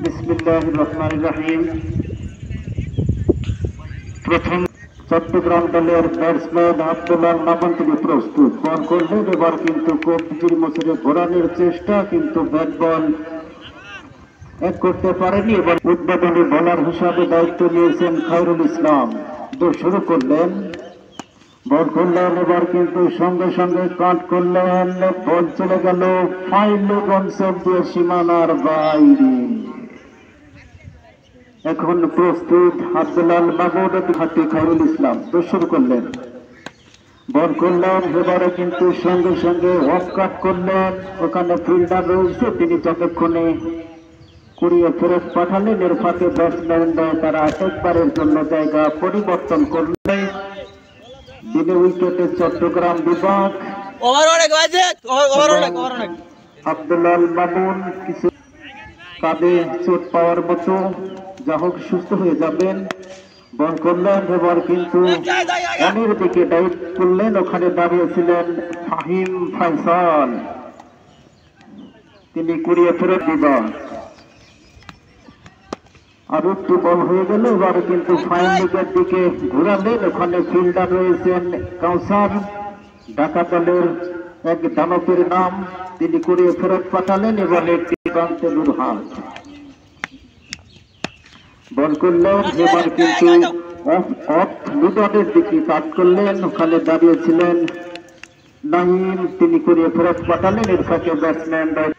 বিসমিল্লাহির রহমানির রহিম। প্রথম চট্টগ্রাম দলের ব্যাটসম্যান আব্দুল্লাহ মামুন তিনি প্রস্তুত। বল করলেন, এবার কিন্তু কবজির মোচড়ে ঘোরানোর চেষ্টা, কিন্তু ব্যাট বল এক করতে পারেনি। এবার উদ্বোধনী বোলার হিসাবে দায়িত্ব নিয়েছেন খায়রুল ইসলাম। শুরু করলেন, বল করলেন, এবার কিন্তু সঙ্গে সঙ্গে কাট করলেন, বল চলে গেল ফাইন লেগ অঞ্চল দিয়ে সীমানার বাইরে। এখন প্রস্তুত আব্দুল্লাহ মাহমুদ হাতে খায়রুল ইসলাম। শুরু করলেন, বল করলেন, এবারে কিন্তু সঙ্গে সঙ্গে অফ কাট করলেন। ওখানে ফিল্ডার রয়েছে, তিনি যতক্ষণে কুড়িয়ে ফেরত পাঠালেন। এর ফাঁকে ব্যাটসম্যানরা তারা একবারের জন্য জায়গা পরিবর্তন করলেন। দিনে উইকেটে চট্টগ্রাম বিভাগ। আব্দুল্লাহ মামুন কিছু কাঁধে চোট পাওয়ার মতো, যা হোক সুস্থ হয়ে যাবেন। বল করলেন, এবার কিন্তু অনের দিকে ডাইভ করলেন। ওখানে দাঁড়িয়েছিলেন ফাহিম ফয়সাল, তিনি কুড়িয়ে ফেরত দিবেন। আর একটু বল হয়ে গেল, এবার কিন্তু ফাইন লেগের দিকে ঘুরালেন। ওখানে ফিল্ডার রয়েছেন কাউসার, ঢাকা দলের এক দানবের নাম, তিনি কুড়িয়ে ফেরত পাঠালেন। এবার একটি প্রান্তে নুরহান বল করলেন, এবার কিন্তু অফ মিডনের দিকে কাট করলেন। ওখানে দাঁড়িয়েছিলেন নাইম, তিনি কুড়িয়ে ফেরত পাঠালেন। এর ফাঁকে ব্যাটসম্যান ভাই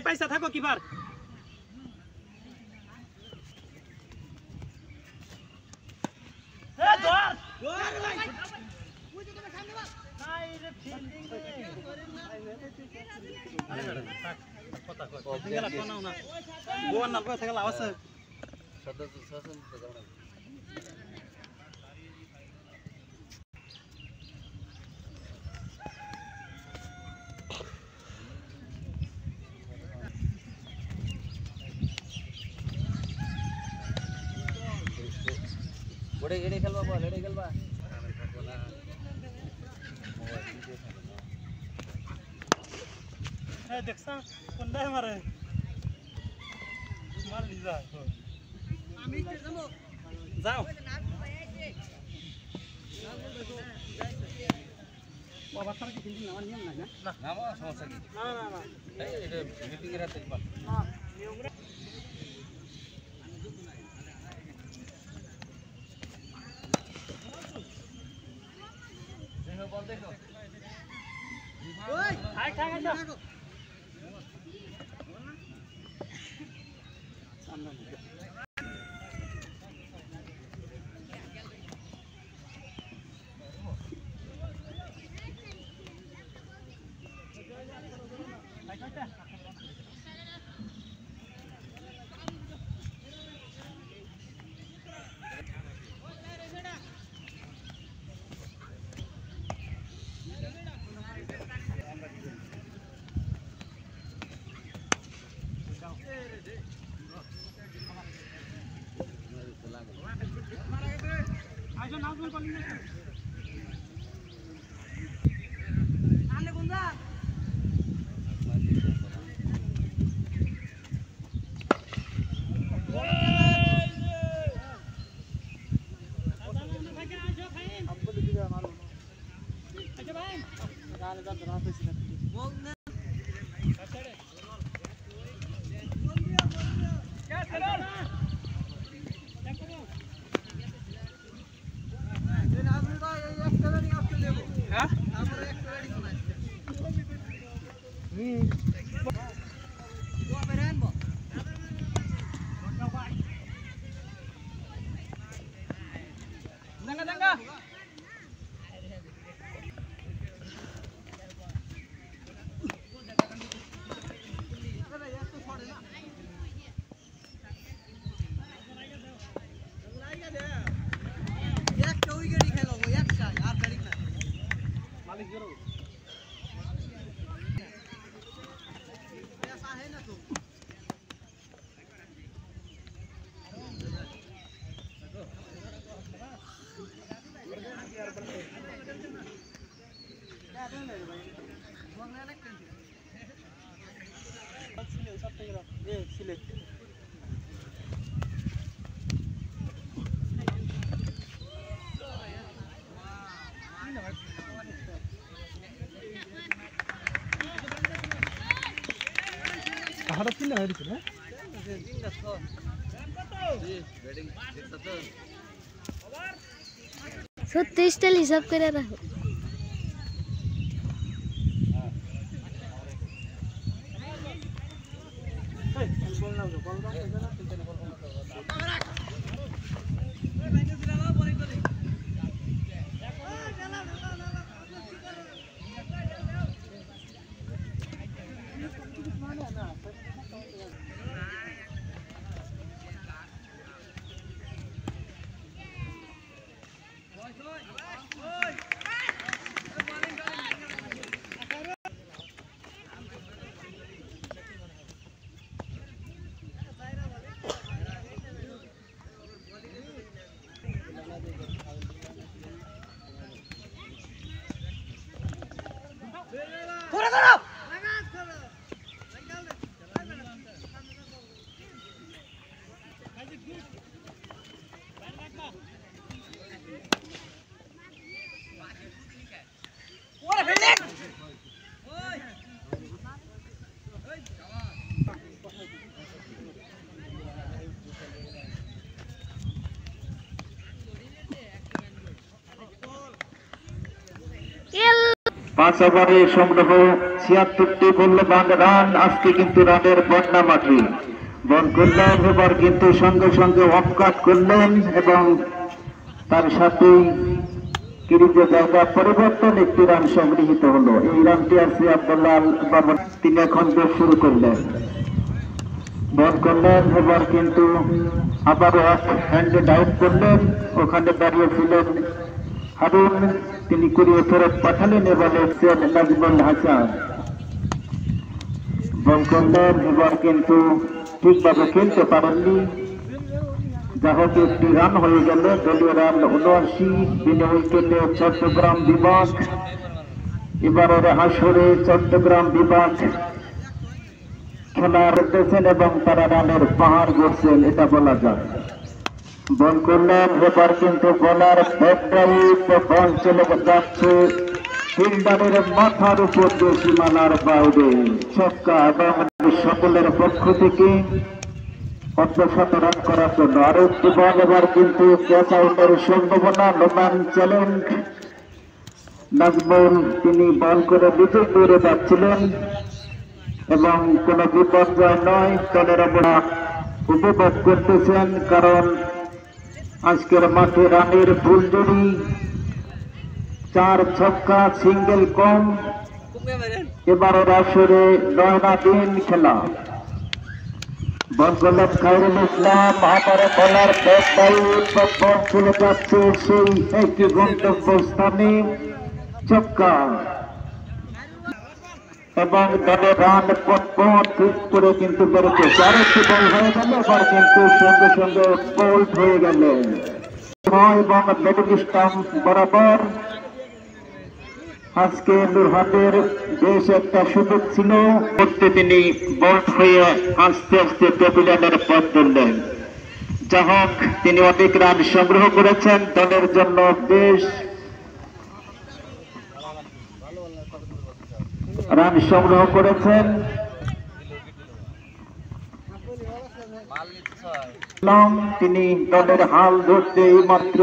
পয়সা থাকো কিবার এড়ে খেলবা, বল এড়ে খেলবা। দেখছা কোনটাই মারে মার লিজা যাও বাবা সারা কি ফিল্ডিং আমার নিয়ম নাই না না সমস্যা কি না না না এটা মিটিং এর রাতে না নিয়ম দেখো বল দেখো ওই আই থাকা থাকো সামনে harap pindah hari itu, सत्य स्टाइल हिसाब करे रहो পাঁচ ওভারে সংগ্রহ ৭৬টি মূল্যবান রান। আজকে কিন্তু রানের বন্যা মাঠে বল করলেন, এবার কিন্তু সঙ্গে সঙ্গে অফকাট করলেন এবং তার সাথে ক্রিজে জায়গা পরিবর্তন একটি রান সংগৃহীত হলো। এই রানটি আসছে আব্দুল্লাহ বর্মন, তিনি এখন বেশ শুরু করলেন, বল করলেন, এবার কিন্তু আবারও অফ হ্যান্ডে ডাউট করলেন, ওখানে দাঁড়িয়েছিলেন হারুন, তিনি কুড়িয়ে ফেরত পাঠালেন, এবারে নাজমুল হাসান বল করলেন, এবার কিন্তু ঠিকভাবে খেলতে পারেননি, যা হোক একটি রান হয়ে গেল। দলীয় রান ৭৯, বিনা উইকেটে চট্টগ্রাম বিভাগ এবারের আসরে চট্টগ্রাম বিভাগ খেলা রেখেছেন এবং তারা রানের পাহাড় গড়ছেন, এটা বলা যায়। বল করলেন, এবার কিন্তু বলার বল চলে যাচ্ছে ফিল্ডারের মাথার উপর দিয়ে সীমানার বাইরে, ছক্কা এবং সকলের পক্ষ থেকে অর্ধশত রান করার জন্য আরো একটি বল। এবার কিন্তু ক্যাচ আউটের সম্ভাবনা, নোমান চ্যালেঞ্জ। নাজমুল তিনি বল করে বিজয় দৌড়ে যাচ্ছিলেন এবং কোন বিপর্যয় নয়, দলের আমরা উপভোগ করতেছেন, কারণ আজকের মাঠে রানের ফুলজুরি, 4 ছক্কা, সিঙ্গেল কম। এবারের আসরে 9 না 3 খেলা। বল করলেন খায়রুল ইসলাম, আবারও বলার বল চলে যাচ্ছে সেই একটি গন্তব্য স্থানে, ছক্কা এবং দলের রান পট করে কিন্তু বেরোচ্ছে। আরেকটি বল হয়ে গেল, এবার কিন্তু সঙ্গে সঙ্গে বোল্ড হয়ে গেল এবং মিডল স্টাম্প বরাবর। আজকে নুরহাটের বেশ একটা সুযোগ ছিল, করতে তিনি বোল্ড হয়ে আস্তে আস্তে প্যাভিলিয়নের পথ ধরলেন। যা হোক, তিনি অনেক রান সংগ্রহ করেছেন, দলের জন্য বেশ রান সংগ্রহ করেছেন। তিনি দলের হাল ধরতে মাত্র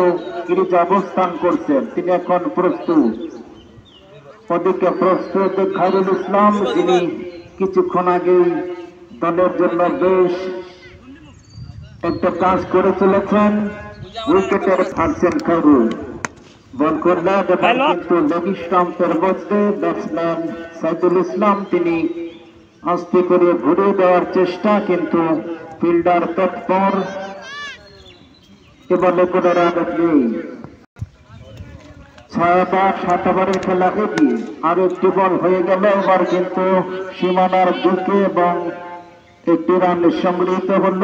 ক্রিজে অবস্থান করছেন, তিনি এখন প্রস্তুত। ওদিকে প্রস্তুত খায়রুল ইসলাম, যিনি কিছুক্ষণ আগেই দলের জন্য বেশ একটা কাজ করে চলেছেন। উইকেটের ফাঁকছেন খায়রুল, বল করলেন এবং কিন্তু লেগ স্টাম্পের মধ্যে ব্যাটসম্যান সাইদুল ইসলাম তিনি আস্তে করে ঘুরে দেওয়ার চেষ্টা, কিন্তু ফিল্ডার তৎপর। এবারে কোনো রান নেই। 6-7 ওভারের খেলা এগিয়ে আর একটি বল হয়ে গেল। এবার কিন্তু সীমানার দিকে এবং একটি রান সংগৃহীত হল।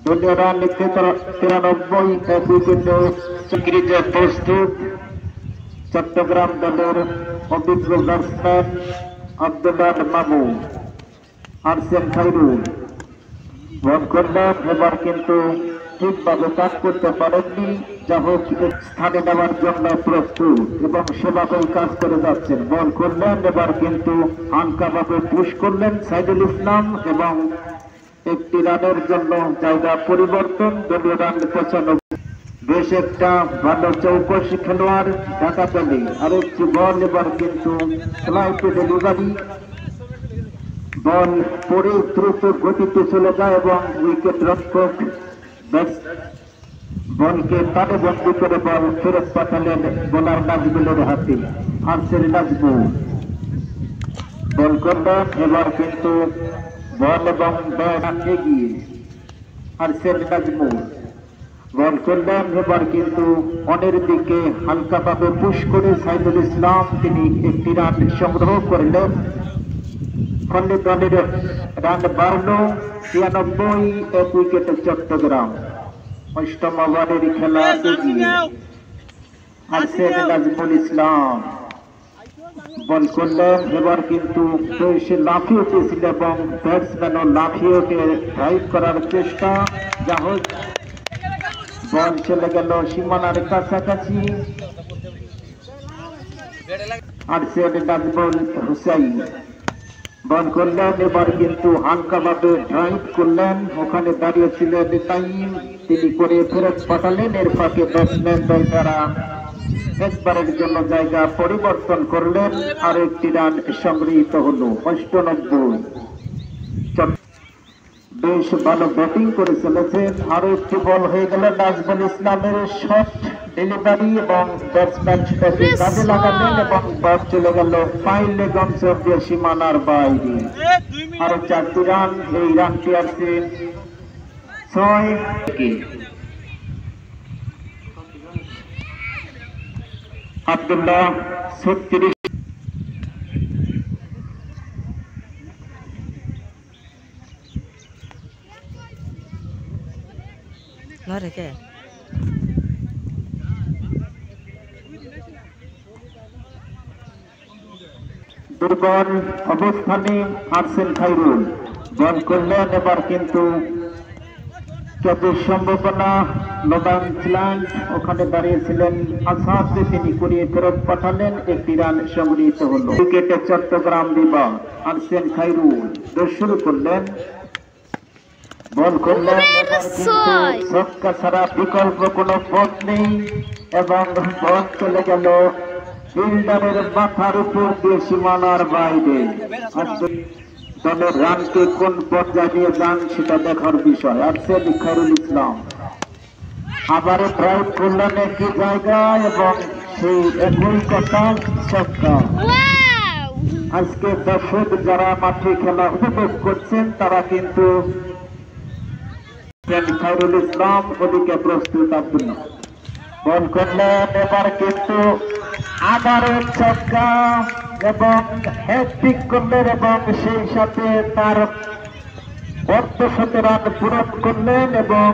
দলীয় রান 93, 1 উইকেটে ক্রিজে প্রস্তুত চট্টগ্রাম দলের অভিজ্ঞ ব্যাটসম্যান আব্দুল্লাহ মামু। আরসেন খায়রুল বল করলেন, এবার কিন্তু ঠিকভাবে কাজ করতে পারেননি। যা হোক স্থানে নেওয়ার জন্য প্রস্তুত এবং সেভাবেই কাজ করে যাচ্ছেন। বল করলেন, এবার কিন্তু হালকাভাবে পুশ করলেন সাইদুল ইসলাম এবং একটি রানের জন্য জায়গা পরিবর্তন। দলীয় রান 95। বেশ একটা ভালো চৌকশি খেলোয়াড় ঢাকা পেলে আরেকটি বল, এবার কিন্তু ফ্লাইট ডেলিভারি, বল পরে দ্রুত গতিতে চলে যায় এবং উইকেট রক্ষক বলকে তারে বন্দি করে বল ফেরত পাঠালেন বোলার নাজমুলের হাতে। আরসেন নাজমুল বল করলেন, এবার কিন্তু বল এবং ব্যাট এগিয়ে আরসেন নাজমুল বল করলেন, এবার কিন্তু অনের দিকে হালকাভাবে পুশ করে সাইদুল ইসলাম তিনি একটি রান সংগ্রহ করলেন। ফলে দলের রান বাড়ল 93, 1 উইকেটে চট্টগ্রাম। 8ম ওভারের খেলা এগিয়ে আরসেন নাজমুল ইসলাম বল করলেন, এবার কিন্তু সে লাফিয়ে উঠেছিল এবং ব্যাটসম্যানও লাফিয়ে উঠে ড্রাইভ করার চেষ্টা। যা হোক বল চলে গেল সীমানার কাছাকাছি। আরসেন নাজমুল হুসাইন বল করলেন, এবার কিন্তু হালকাভাবে ড্রাইভ করলেন। ওখানে দাঁড়িয়েছিলেন তাইম, তিনি করে ফেরত পাঠালেন। এর ফাঁকে ব্যাটসম্যান দ্বারা একবারের জন্য জায়গা পরিবর্তন করলেন। আর একটি রান সংগৃহীত হল 98। বেশ ভালো ব্যাটিং করে চলেছেন। আরো একটি বল হয়ে গেল নাজমুল ইসলামের শট ডেলিভারি এবং ব্যাটসম্যান সেটাকে কাজে লাগালেন এবং বল চলে গেল ফাইল লেগ অঞ্চল দিয়ে সীমানার বাইরে। আরো 4টি রান, এই রানটি আসছে 6। আব্দুল্লাহ 36। দুর্বল অবস্থানে আরসেন খায়রুল বল করলেন, এবার কিন্তু ক্যাচের সম্ভাবনা নোম্যান্সল্যান্ড, ওখানে দাঁড়িয়েছিলেন আসাদ, তিনি করিয়ে ফেরত পাঠালেন। একটি রান সংগৃহীত হল। উইকেটে চট্টগ্রাম বিভাগ আরসেন খায়রুল শুরু করলেন, বল করলেন, এবার কিন্তু ছক্কা ছাড়া বিকল্প কোনো পথ নেই এবং বল চলে গেল ফিল্ডারের মাথার উপর দিয়ে সীমানার বাইরে। দলের রানকে কোন পর্যায়ে নিয়ে যান সেটা দেখার বিষয়। আরসেন খায়রুল ইসলাম আবারও ড্রাইভ করলেন একটি জায়গায় এবং সেই একই কথা ছক্কা। আজকে দর্শক যারা মাঠে খেলা উপভোগ করছেন তারা কিন্তু খায়রুল ইসলাম, ওদিকে প্রস্তুত আব্দুল্লাহ বল করলেন, এবার কিন্তু আবারও ছক্কা এবং হ্যাট্রিক করলেন এবং সেই সাথে তার 100 রান পূরণ করলেন এবং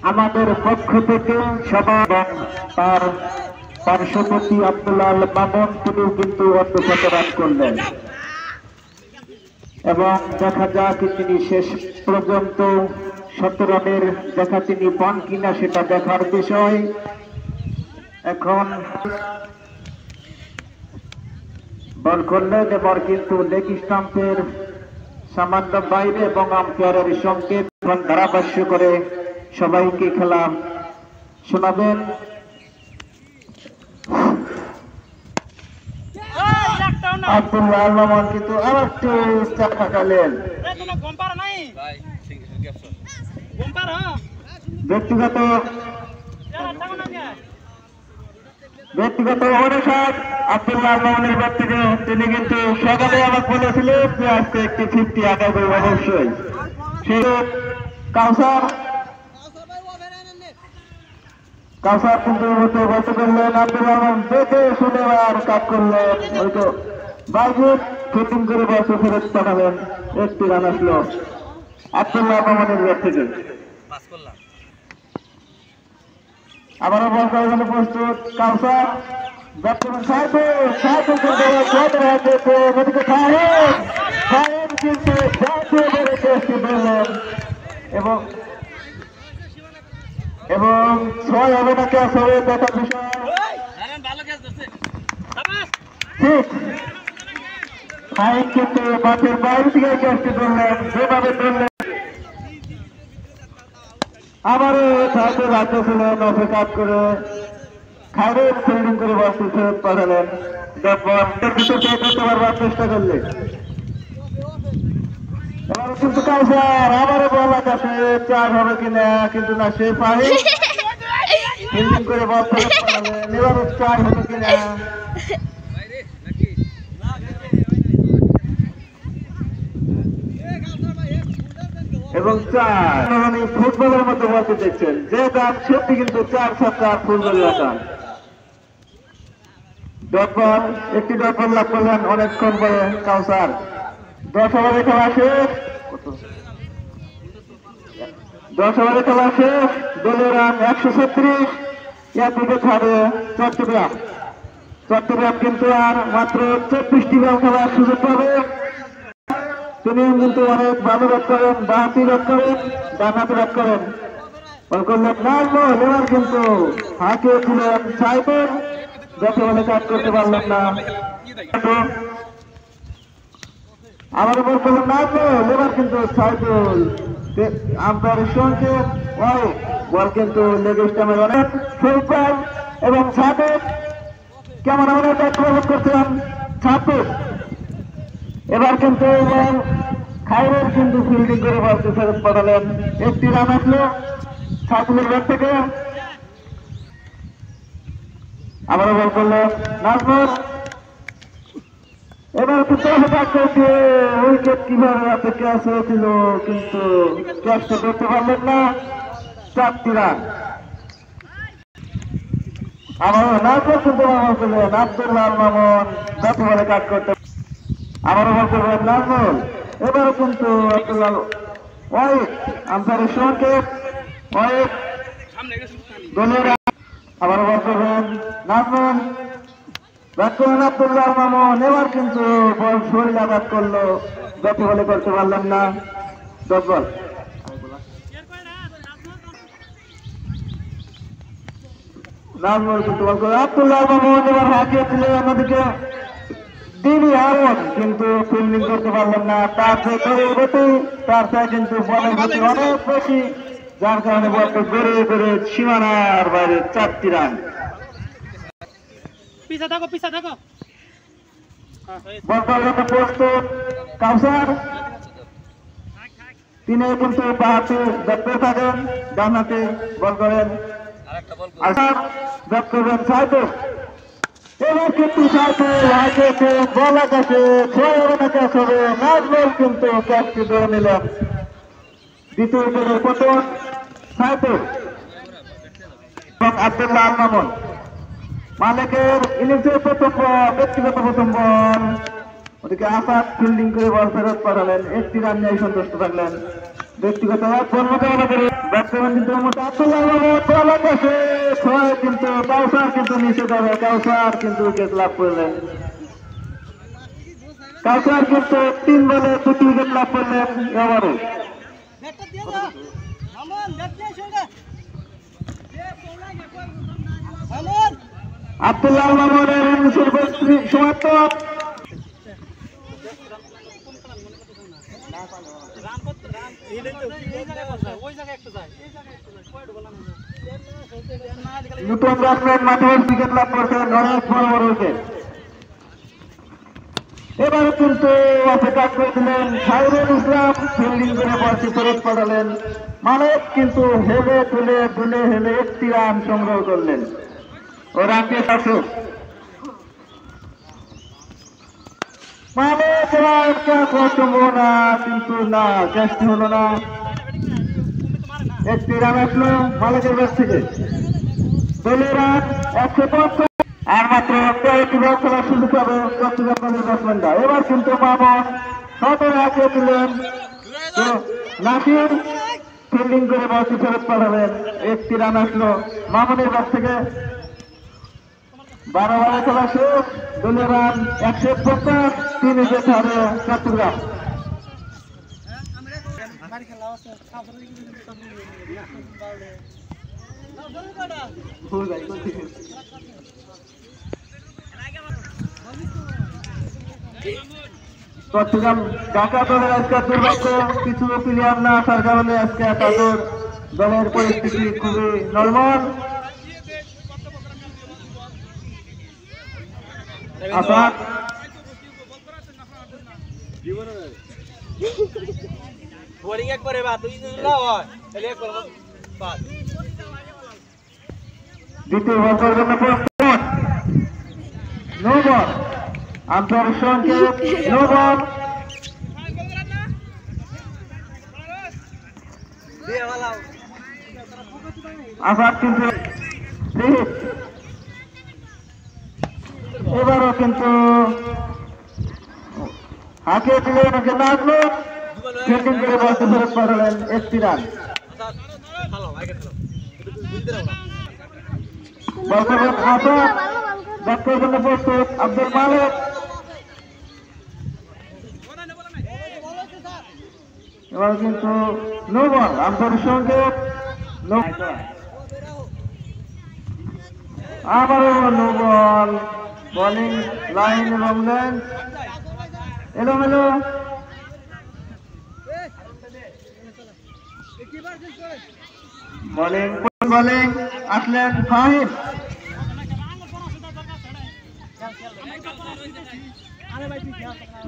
আমাদের পক্ষ থেকে সবাই তার পার্শ্ববর্তী আব্দুল্লাহ মামুন তিনি কিন্তু 100 রান করলেন এবং দেখা যাক তিনি শেষ পর্যন্ত 17 রানের দেখা তিনি পান কিনা সেটা দেখার বিষয়। এখন বল করলেন এবার কিন্তু লেগ স্টাম্পের সামান্য বাইরে এবং আম্পায়ারের সংকেত ধারাভাষ্য করে সবাইকে খেলা শোনাবেন। আব্দুল্লাহ আল মামুন কিন্তু আবার একটু চাপ খাটালেন। ব্যক্তিগত অনুসার আব্দুল্লাহ আল মামুনের ব্যাট থেকে তিনি কিন্তু সকালে আমাকে বলেছিলেন যে আজকে একটি 50 আদায় করবে অবশ্যই। সেই কাউসার কিন্তু বলতে করলেন আব্দুল্লাহ আল মামুন দেখে শুনে আর কাজ করলেন, হয়তো বাইরে ফিটিং করে বসে ফেরত পাঠালেন। একটি রান আসলো আব্দুল্লাহ আল মামুনের ব্যাট থেকে। আবারও বল করার জন্য প্রস্তুত কাউসার, ব্যাটসম্যান সাহেব কিন্তু এবং 6 হবে না ক্যাচ হবে, দেখার বিষয়। ঠিক সাহেব কিন্তু মাঠের বাইরে থেকে ক্যাচটি ধরলেন, যেভাবে ধরলেন আবারও সাহেবের রাজ্য ছিলেন অফে কাজ করে খাইরের ফিল্ডিং করে বলতে ফেরত পাঠালেন। করতে পারবার চেষ্টা করলে এবার কিন্তু কাউসার আবারও বল আকাশে 4 হবে কিনা, কিন্তু না, সে পারে ফিল্ডিং করে বল ফেরত পাঠালেন। এবারও 4 হবে কিনা, এবং 4 ফুটবলের মতো বলতে দেখছেন যে দাম সেটি কিন্তু 4 7 ফুটবলের আকার। ডট বল, একটি ডট বল লাভ করলেন অনেকক্ষণ পরে কাউসার। 10 ওভারে খেলা শেষ, 10 ওভারে খেলা শেষ, দলীয় রান 136। এক উইকেট হারে চট্টগ্রাম কিন্তু আর মাত্র 24টি বল খেলার সুযোগ পাবে। তিনি কিন্তু অনেক ভালো ব্যাট করেন, বাহাতি ব্যাট করেন, ডানহাতি ব্যাট করেন। বল করলেন নাজমুল, এবার কিন্তু হাঁকে ছিলেন সাইফুল, ব্যাটে বলে কাজ করতে পারলেন না। আবার বল করলেন নাজমুল, এবার কিন্তু সাইফুল আম্পায়ারের সঙ্গে বল কিন্তু লেগ স্টাম্পের অনেক ফুলপাল এবং সাইফুল কেমন আমাদের ব্যাট করছিলেন সাইফুল। এবার কিন্তু খাইরের কিন্তু ফিল্ডিং করে বলতে ফেরত পাঠালেন। একটি রান আসলো সাইফুলের ব্যাট থেকে। আবারও বল করলেন নাজমুল, এবার কিন্তু উইকেট কিভাবে হাতে ক্যাচ হয়েছিল, কিন্তু ক্যাচটা ধরতে পারলেন না। 4টি রান। আবারও নাজমুল কিন্তু বল করলেন আব্দুল্লাহ আল মামুন, ব্যাটে বলে কাজ করতে। আবারও বল করবেন নাজমুল, এবারও কিন্তু আব্দুল্লাহ আম্পায়ারের সংকেত আবারও বল করবেন নাজমুল, ব্যাট করলেন আব্দুল্লাহ আল মামুন। এবার কিন্তু বল শরীর আঘাত করলো, ব্যাটে বলে করতে পারলেন না। 10 বল। নাজমুল কিন্তু বল করে আব্দুল্লাহ আল মামুন, এবার হাঁকিয়েছিলেন অন্যদিকে তিনি হারুন, কিন্তু ফিল্ডিং করতে পারলেন না। তার চাই কিন্তু বলের গতি অনেক বেশি, যার কারণে বলকে গড়ে সীমানার বাইরে 4টি রান। বল করার প্রস্তুত কাউসার, তিনি কিন্তু বাহাতে ব্যাট করে থাকেন, ডান হাতে বল করেন। ব্যাট করবেন সাইফুল, এবার কিন্তু বল আকাশে 6 ওভারে ক্যাচ হবে। নাজমুল কিন্তু ক্যাচটি ধরে নিলেন। দ্বিতীয় উইকেটের পতন সাইফুল এবং আব্দুল্লাহ আল মামুন। মালিকের ইনিংসের ব্যক্তিগত প্রথম বল, ওদিকে আসাদ ফিল্ডিং করে বল ফেরত পাঠালেন। একটি রান নিয়ে সন্তুষ্ট থাকলেন। ব্যক্তিগত ব্যাটসম্যান কিন্তু আব্দুল্লাহ বল আকাশে 6, কিন্তু কাউসার কিন্তু নিচে যাবে। কাউসার কিন্তু উইকেট লাভ করলেন। কাউসার কিন্তু 3 বলে 2টি উইকেট লাভ করলেন। এবারে আব্দুল্লাহ আল মামুনের ইনিংসের সমাপ্ত। নতুন ব্যাটসম্যান মাঠে উইকেট লাভ করছেন, অনেক বড় বড় উইকেট। এবারে কিন্তু অপেক্ষা করেছিলেন খায়রুল ইসলাম, ফিল্ডিং করে বলটি ফেরত পাঠালেন। মালিক কিন্তু হেলে তুলে তুলে হেলে একটি রান সংগ্রহ করলেন ও রানকে শাসক মালিক। সম্ভাবনা কিন্তু না, চেষ্টা হলো না। একটি রান আসলো মালিকের কাছ থেকে। দলীয় রান 150, আর মাত্র কয়েকটি বল খেলার সুযোগ হবে চট্টগ্রামের ব্যাটসম্যানরা। এবার কিন্তু মামুন শটে রাখে দিলেন, নাসির ফিল্ডিং করে বলটি ফেরত পাঠালেন। একটি রান আসলো মামুনের কাছ থেকে। 12 ওভারে খেলা শেষ, দলীয় রান 150, 3 উইকেট হারে চট্টগ্রাম। চট্টগ্রাম ঢাকা দলের আজকে দুর্ভাগ্য, কিছু প্লেয়ার না আসার কারণে আজকে তাদের দলের পরিস্থিতি খুবই নরমাল। আসাদ বোলিং একবারে বা তুই না হয় তাহলে একবার বাদ দ্বিতীয় বল করার জন্য প্রস্তুত। নো বল, আম্পায়ারের সংকেত নো বল। আসাদ কিন্তু এবারও কিন্তু হাঁকিয়ে দিলেন, না আসলো ফিল্ডিং করে বলতে ফেরত পাঠালেন। একটি রান। বল করবেন আসাদ, ব্যাট করার জন্য প্রস্তুত আব্দুল মালিক। এবার কিন্তু নো বল, আম্পায়ারের সংকেত নো। আবারও নো বল। বোলিং লাইন এবং লেন্থ এলোমেলো। বোলিং আসলেন ফাহিম।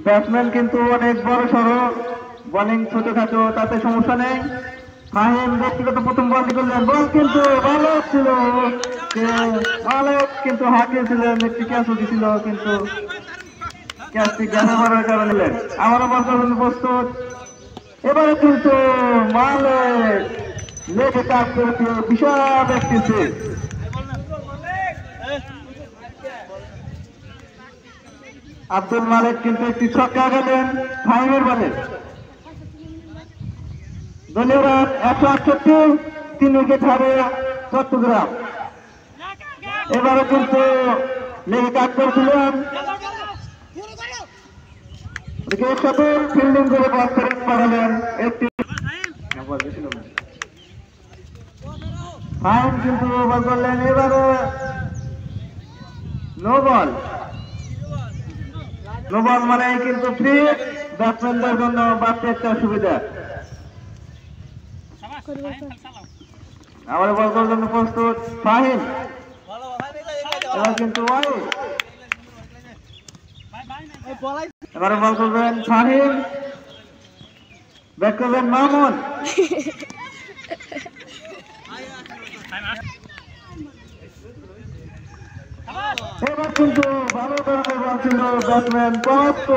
ব্যাটসম্যান কিন্তু অনেক বড় সড়ো, বোলিং ছোটখাটো, তাতে সমস্যা নেই। ফাহিম ব্যক্তিগত প্রথম বলটি করলেন, বল কিন্তু ভালো ছিল, মালিক কিন্তু হাঁকিয়েছিলেন, একটি ক্যাচও দিছিল, কিন্তু ক্যাচটি জ্ঞানে মারার কারণে আমারও বল করার জন্য প্রস্তুত। এবারে কিন্তু মালিক লেগে কাজ করেছে বিশাল একটি সিক্স। আব্দুল মালিক কিন্তু একটি ছক্কা গেলেন ফাহিমের বলে। দলীয় রান 168, 3 উইকেট হারে চট্টগ্রাম। এবারে কিন্তু লেগে কাজ করেছিলেন, একসাথে ফিল্ডিং করে বল ফেরত পাঠালেন। একটি ফাইন কিন্তু বল করলেন। এবারে নো বল। নো বল মানে কিন্তু ফ্রি, ব্যাটসম্যানদের জন্য বাড়তি একটা সুবিধা। আবার বল করার জন্য প্রস্তুত ফাহিম। এবার কিন্তু এবারে বল করবেন ফাহিম, ব্যাট করবেন মামুন। এবার কিন্তু ভালো ধরনের বল ছিল ব্যাটসম্যান পরাস্ত।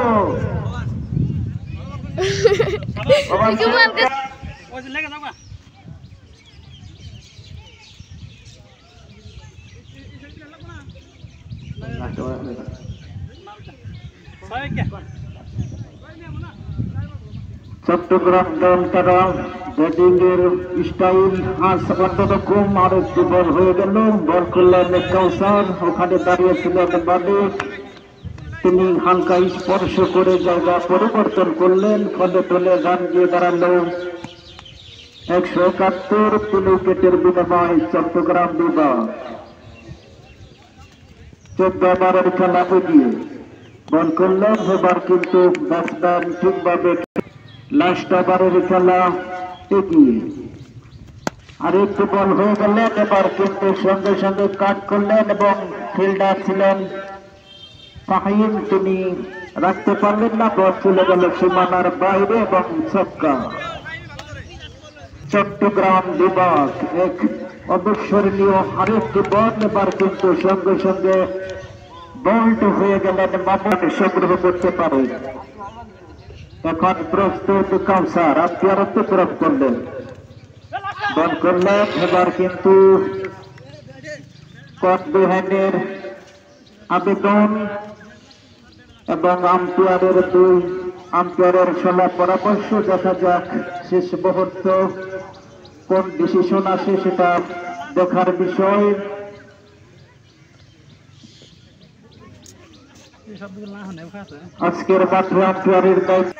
চট্টগ্রাম দল তারা ব্যাটিং এর স্টাইল আজ অন্যরকম, আর একটু বল হয়ে গেল। বল করলেন কাউসার, ওখানে দাঁড়িয়েছিলেন মালিক, তিনি হালকা স্পর্শ করে জায়গা পরিবর্তন করলেন, ফলে তোলে রান দিয়ে দাঁড়ালো 171, 3 উইকেটের বিনিময় চট্টগ্রাম বিভাগ। 14 ওভারের খেলা বুঝিয়ে বল করলেন। এবার কিন্তু ব্যাটসম্যান ঠিকভাবে লাস্ট ওভারের খেলা এগিয়ে। আর একটু বল হয়ে গেলেন, এবার কিন্তু সঙ্গে সঙ্গে কাট করলেন এবং ফিল্ডার ছিলেন ফাহিম, তিনি রাখতে পারলেন না, বল চলে গেল সীমানার বাইরে এবং ছক্কা। চট্টগ্রাম বিভাগ এক অবিস্মরণীয় আরেকটি বল, এবার কিন্তু সঙ্গে সঙ্গে বোল্ট হয়ে গেলেন মামুন, সংগ্রহ করতে পারে। এখন প্রস্তুত কাউসার, আম্পায়ার অতিক্রম করলেন, বল করলেন, এবার কিন্তু কট বিহাইন্ডের আবেদন এবং আম্পায়ারের সলা পরামর্শ। দেখা যাক শেষ মুহূর্ত কোন ডিসিশন আসে, সেটা দেখার বিষয়। আজকের মাঠে আম্পায়ারের দায়িত্ব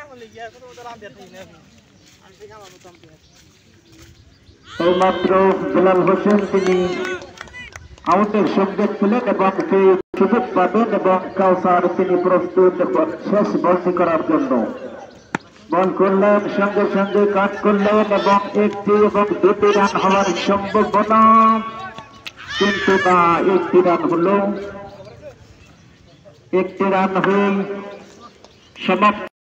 এইমাত্র বেলাল হোসেন, তিনি আউটের সংকেত পেলেন এবং সেই সুযোগ পাবেন এবং কাউসার তিনি প্রস্তুত শেষ বলটি করার জন্য। বল করলেন, সঙ্গে সঙ্গে কাট করলেন এবং একটি এবং দুটি রান হওয়ার সম্ভাবনা, কিন্তু না, একটি রান হলো, একটি রান হয়ে সমাপ্ত।